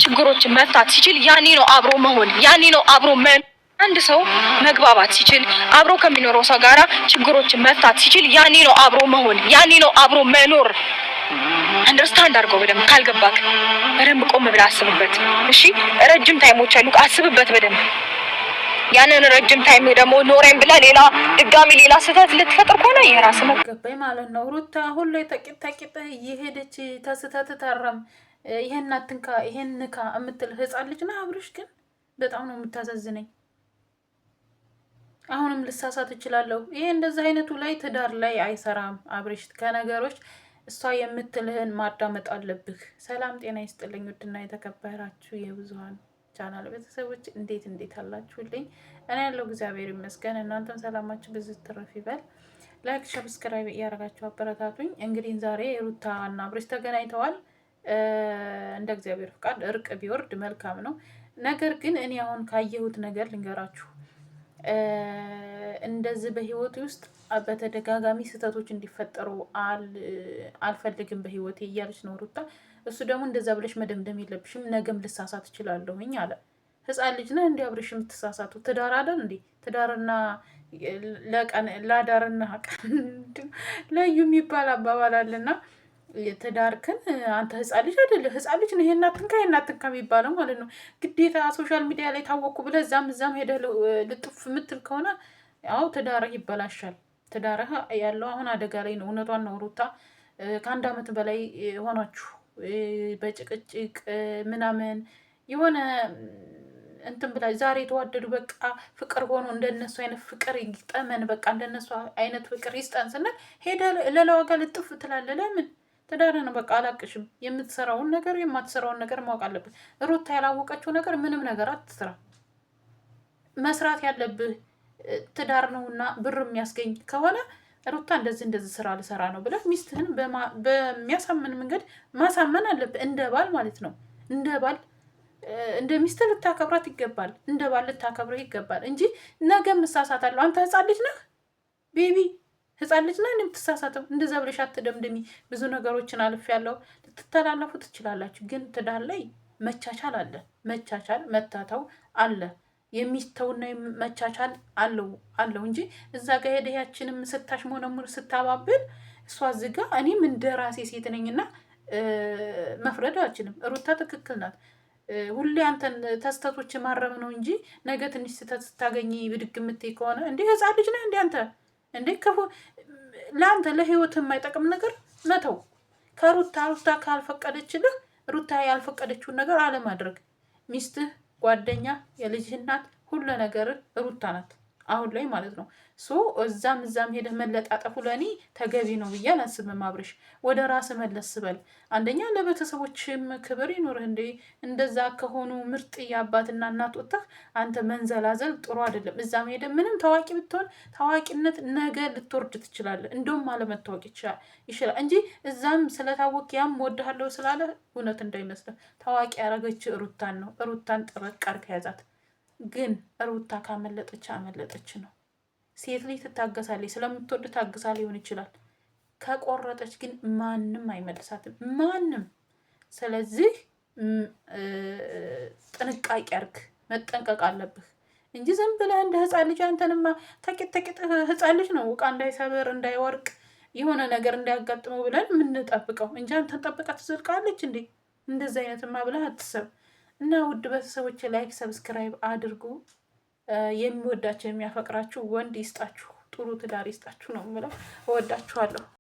ችግሮችን መፍታት ሲችል ያኔ ነው አብሮ መሆን፣ ያኔ ነው አብሮ አንድ ሰው መግባባት ሲችል አብሮ ከሚኖረው ሰው ጋራ ችግሮችን መፍታት ሲችል ያኔ ነው አብሮ መሆን፣ ያኔ ነው አብሮ መኖር። አንደርስታንድ አድርገው በደንብ ካልገባክ በደንብ ቆም ብለህ አስብበት። እሺ ረጅም ታይሞች አሉ፣ አስብበት በደንብ። ያንን ረጅም ታይም ደግሞ ኖሬን ብለህ ሌላ ድጋሚ ሌላ ስህተት ልትፈጥር ከሆነ የራስ መገባይ ማለት ነው። ሩታ ሁሉ ተቂጣቂጥ እየሄደች ተስተት ታረም ይሄን አትንካ ይሄን ንካ እምትል ህፃን ልጅ ነው። አብርሽ ግን በጣም ነው የምታሳዝነኝ። አሁንም ልሳሳት እችላለሁ። ይሄ እንደዚህ አይነቱ ላይ ትዳር ላይ አይሰራም። አብርሽ ከነገሮች እሷ የምትልህን ማዳመጥ አለብህ። ሰላም ጤና ይስጥልኝ ውድና የተከበራችሁ የብዙሃን ቻናል ቤተሰቦች እንዴት አላችሁልኝ? እኔ ያለው እግዚአብሔር ይመስገን። እናንተም ሰላማችሁ ብዙ ትረፍ ይበል። ላይክ ሰብስክራይብ እያደረጋችሁ አበረታቱኝ። እንግዲህ ዛሬ ሩታ እና አብርሽ ተገናኝተዋል። እንደ እግዚአብሔር ፍቃድ እርቅ ቢወርድ መልካም ነው። ነገር ግን እኔ አሁን ካየሁት ነገር ልንገራችሁ። እንደዚህ በህይወቴ ውስጥ በተደጋጋሚ ስህተቶች እንዲፈጠሩ አልፈልግም በህይወቴ እያለች ነው ሩታ። እሱ ደግሞ እንደዛ ብለሽ መደምደም የለብሽም ነገም ልሳሳት እችላለሁኝ አለ። ህፃን ልጅ ነህ እንዲ አብርሽ የምትሳሳቱ? ትዳር አይደል እንዴ? ትዳርና ለአዳርና ቀን ለዩ የሚባል አባባል አለና ትዳርክን አንተ ህፃን ልጅ አይደለ? ህፃን ልጅ ነው ይሄን አትንካ የሚባለው ማለት ነው። ግዴታ ሶሻል ሚዲያ ላይ ታወቅኩ ብለህ እዛም ሄደህ ልጥፍ የምትል ከሆነ ያው ትዳርህ ይበላሻል። ትዳርህ ያለው አሁን አደጋ ላይ ነው። እውነቷን ነው ሩታ። ከ1 ዓመት በላይ ሆናችሁ በጭቅጭቅ ምናምን የሆነ እንትን ብላ ዛሬ የተዋደዱ በቃ ፍቅር ሆኖ እንደነሱ አይነት ፍቅር ይስጠመን፣ በቃ እንደነሱ አይነት ፍቅር ይስጠን ስንል ሄደህ ሌላዋ ጋር ልጥፍ ትላለህ። ለምን? ትዳር ነው በቃ። አላቅሽም። የምትሰራውን ነገር የማትሰራውን ነገር ማወቅ አለብህ። ሩታ ያላወቀችው ነገር ምንም ነገር አትስራ። መስራት ያለብህ ትዳር ነውና ብር የሚያስገኝ ከሆነ ሩታ እንደዚህ ስራ ልሰራ ነው ብለህ ሚስትህን በሚያሳምን መንገድ ማሳመን አለብህ። እንደ ባል ማለት ነው። እንደ ባል እንደ ሚስት ልታከብራት ይገባል። እንደ ባል ልታከብረህ ይገባል እንጂ ነገ እሳሳታለሁ። አንተ ህፃን ልጅ ነህ ቤቢ፣ ህፃን ልጅ ነህ የምትሳሳተው። እንደዛ ብለሽ አትደምድሚ። ብዙ ነገሮችን አልፌያለሁ። ልትተላለፉ ትችላላችሁ፣ ግን ትዳር ላይ መቻቻል አለ። መቻቻል መታተው አለ። የሚስተውና መቻቻል አለው እንጂ እዛ ጋር ሄደያችንም ስታሽ መሆነሙን ስታባብል እሷ ዝጋ። እኔም እንደ ራሴ ሴት ነኝና መፍረድ አልችልም። ሩታ ትክክል ናት። ሁሌ አንተን ተስተቶች ማረም ነው እንጂ ነገ ትንሽ ስተት ስታገኝ ብድግ የምትይ ከሆነ እንዴ ህፃን ልጅ ነህ እንዴ አንተ? እንዴ ክፉ ለአንተ ለህይወት የማይጠቅም ነገር መተው። ከሩታ ካልፈቀደችልህ ሩታ ያልፈቀደችውን ነገር አለማድረግ። ሚስትህ፣ ጓደኛ፣ የልጅህ እናት ሁሉ ነገር ሩታ ናት አሁን ላይ ማለት ነው። እዛም ሄደህ መለጣጠፉ ለእኔ ተገቢ ነው ብዬ አላስብም። አብርሽ ወደ ራስ መለስ በል። አንደኛ ለቤተሰቦችም ክብር ይኖርህ። እንዴ እንደዛ ከሆኑ ምርጥ የአባትና እናት ወጥተህ አንተ መንዘላዘል ጥሩ አይደለም። እዛም ሄደህ ምንም ታዋቂ ብትሆን ታዋቂነት ነገ ልትወርድ ትችላለህ። እንደውም አለመታወቅ ይችላል እንጂ እዛም ስለታወቅ ያም ወድሃለሁ ስላለ እውነት እንዳይመስልህ። ታዋቂ ያደረገች ሩታን ነው። ሩታን ጥርቅ አድርገህ ያዛት። ግን ሩታ ካመለጠች አመለጠች ነው። ሴት ልጅ ትታገሳለች። ስለምትወድ ታግሳ ሊሆን ይችላል። ከቆረጠች ግን ማንም አይመልሳትም፣ ማንም። ስለዚህ ጥንቃቄ አድርግ፣ መጠንቀቅ አለብህ እንጂ ዝም ብለህ እንደ ህፃን ልጅ አንተንማ ተቂጥ ህፃን ልጅ ነው ዕቃ እንዳይሰብር እንዳይወርቅ የሆነ ነገር እንዳያጋጥመው ብለን የምንጠብቀው እንጂ አንተን ጠብቃ ትዘልቃለች እንዴ? እንደዚህ አይነትማ ብለህ አትሰብ። እና ውድ ቤተሰቦች ላይክ ሰብስክራይብ አድርጉ። የሚወዳችሁ የሚያፈቅራችሁ ወንድ ይስጣችሁ፣ ጥሩ ትዳር ይስጣችሁ ነው የምለው። እወዳችኋለሁ።